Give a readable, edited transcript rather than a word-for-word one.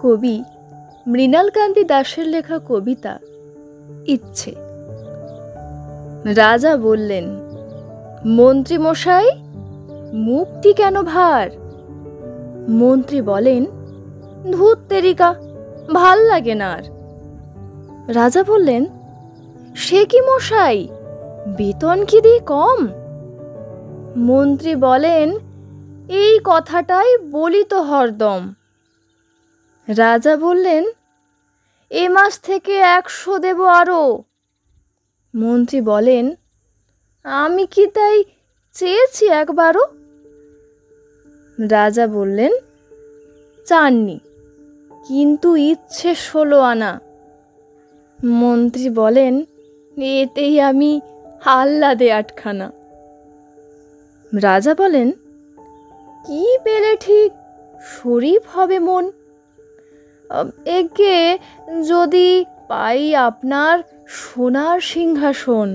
কবি মৃণালকান্তি দাশের লেখা কবিতা ইচ্ছে। রাজা বললেন, মন্ত্রী মশাই, মুখটি কেন ভার? মন্ত্রী বলেন, ধুত তেরিকা, ভাল লাগে না আর। রাজা বললেন, সে কি মশাই, বেতন কি দিই কম? মন্ত্রী বলেন, এই কথাটাই বলি তো হরদম। রাজা বললেন, এ মাস থেকে 100 দেব আরো। মন্ত্রী বলেন, আমি কি তাই চেয়েছি একবারও? রাজা বললেন, চাননি, কিন্তু ইচ্ছে 16 আনা। মন্ত্রী বলেন, এতেই আমি আহ্লাদে 8খানা। রাজা বলেন, কি পেলে ঠিক শরীফ হবে মন? একে যদি পাই আপনার সোনার সিংহাসন।